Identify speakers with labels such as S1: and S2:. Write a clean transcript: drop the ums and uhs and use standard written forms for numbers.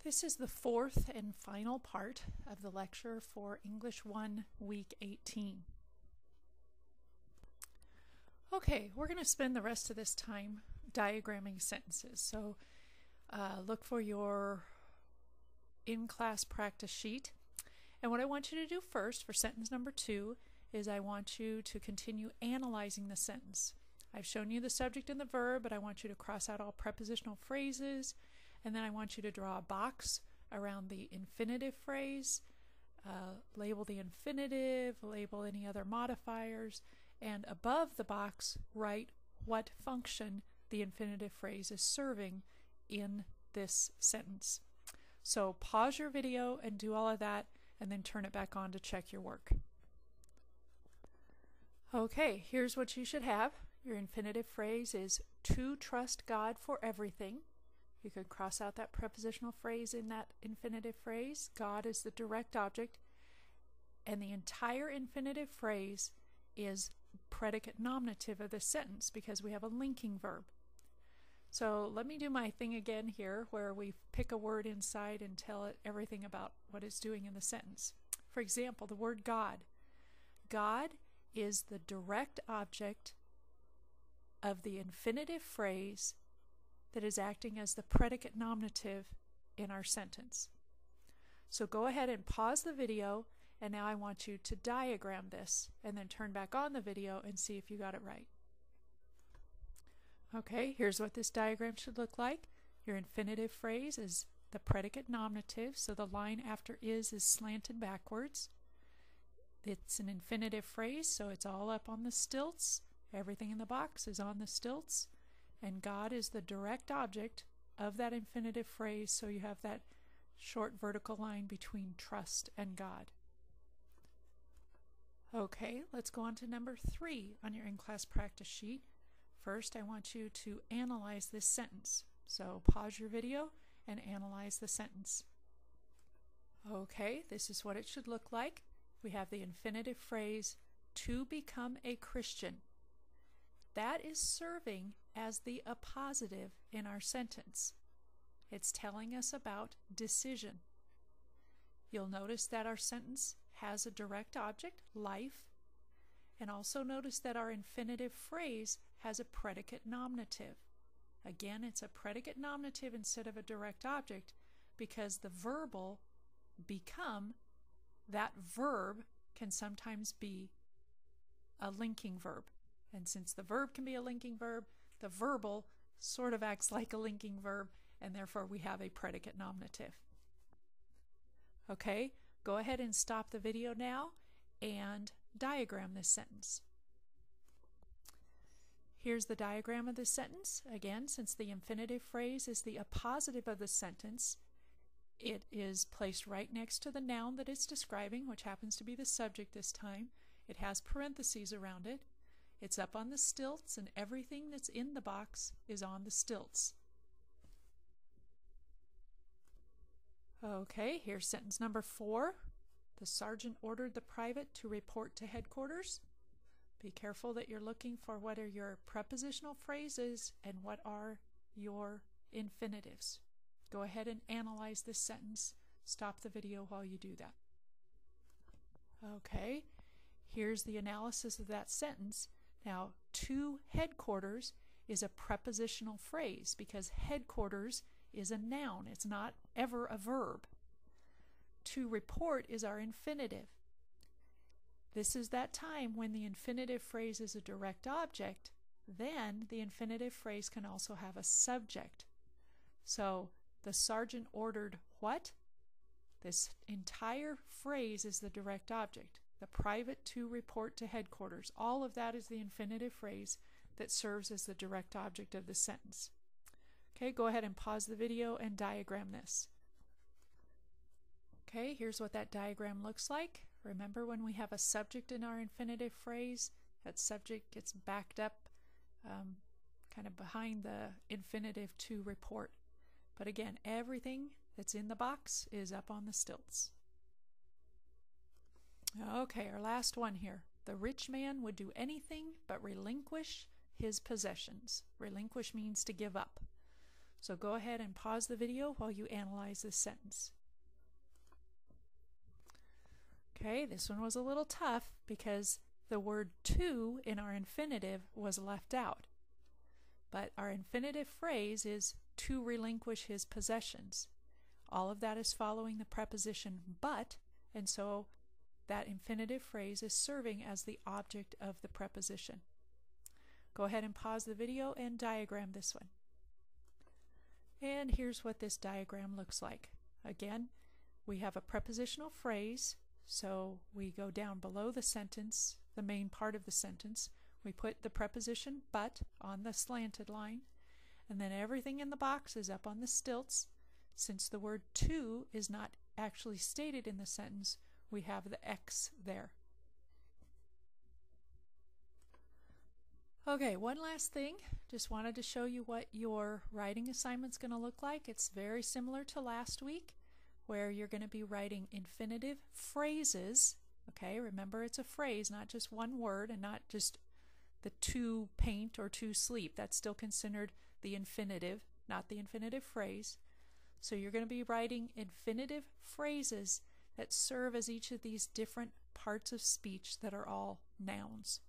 S1: This is the fourth and final part of the lecture for English 1, Week 18. Okay, we're going to spend the rest of this time diagramming sentences. So look for your in-class practice sheet. And what I want you to do first for sentence number 2 is I want you to continue analyzing the sentence. I've shown you the subject and the verb, but I want you to cross out all prepositional phrases, and then I want you to draw a box around the infinitive phrase, label the infinitive, label any other modifiers, and above the box write what function the infinitive phrase is serving in this sentence. So pause your video and do all of that, and then turn it back on to check your work. Okay, here's what you should have. Your infinitive phrase is to trust God for everything. You could cross out that prepositional phrase in that infinitive phrase. God is the direct object, and the entire infinitive phrase is predicate nominative of this sentence because we have a linking verb. So let me do my thing again here where we pick a word inside and tell it everything about what it's doing in the sentence. For example, the word God. God is the direct object of the infinitive phrase that is acting as the predicate nominative in our sentence. So go ahead and pause the video, and now I want you to diagram this and then turn back on the video and see if you got it right. Okay, here's what this diagram should look like. Your infinitive phrase is the predicate nominative, so the line after is slanted backwards. It's an infinitive phrase, so it's all up on the stilts. Everything in the box is on the stilts. And God is the direct object of that infinitive phrase, so you have that short vertical line between trust and God. Okay, let's go on to number 3 on your in-class practice sheet. First, I want you to analyze this sentence. So pause your video and analyze the sentence. Okay, this is what it should look like. We have the infinitive phrase, to become a Christian. That is serving as the appositive in our sentence. It's telling us about decision. You'll notice that our sentence has a direct object, life, and also notice that our infinitive phrase has a predicate nominative. Again, it's a predicate nominative instead of a direct object because the verbal become, that verb can sometimes be a linking verb. And since the verb can be a linking verb, the verbal sort of acts like a linking verb, and therefore we have a predicate nominative. Okay, go ahead and stop the video now and diagram this sentence. Here's the diagram of this sentence. Again, since the infinitive phrase is the appositive of the sentence, it is placed right next to the noun that it's describing, which happens to be the subject this time. It has parentheses around it. It's up on the stilts, and everything that's in the box is on the stilts. Okay, here's sentence number 4. The sergeant ordered the private to report to headquarters. Be careful that you're looking for what are your prepositional phrases and what are your infinitives. Go ahead and analyze this sentence. Stop the video while you do that. Okay, here's the analysis of that sentence. Now, to headquarters is a prepositional phrase because headquarters is a noun. It's not ever a verb. To report is our infinitive. This is that time when the infinitive phrase is a direct object. Then the infinitive phrase can also have a subject. So the sergeant ordered what? This entire phrase is the direct object. The private to report to headquarters. All of that is the infinitive phrase that serves as the direct object of the sentence. Okay, go ahead and pause the video and diagram this. Okay, here's what that diagram looks like. Remember, when we have a subject in our infinitive phrase, that subject gets backed up kind of behind the infinitive to report. But again, everything that's in the box is up on the stilts. Okay, our last one here. The rich man would do anything but relinquish his possessions. Relinquish means to give up. So go ahead and pause the video while you analyze this sentence. Okay, this one was a little tough because the word to in our infinitive was left out. But our infinitive phrase is to relinquish his possessions. All of that is following the preposition but, and so that infinitive phrase is serving as the object of the preposition. Go ahead and pause the video and diagram this one. And here's what this diagram looks like. Again, we have a prepositional phrase, so we go down below the sentence, the main part of the sentence. We put the preposition but on the slanted line, and then everything in the box is up on the stilts. Since the word to is not actually stated in the sentence, we have the X there. Okay, one last thing. Just wanted to show you what your writing assignment's going to look like. It's very similar to last week, where you're going to be writing infinitive phrases. Okay, remember it's a phrase, not just one word, and not just the to paint or to sleep. That's still considered the infinitive, not the infinitive phrase. So you're going to be writing infinitive phrases that serve as each of these different parts of speech that are all nouns.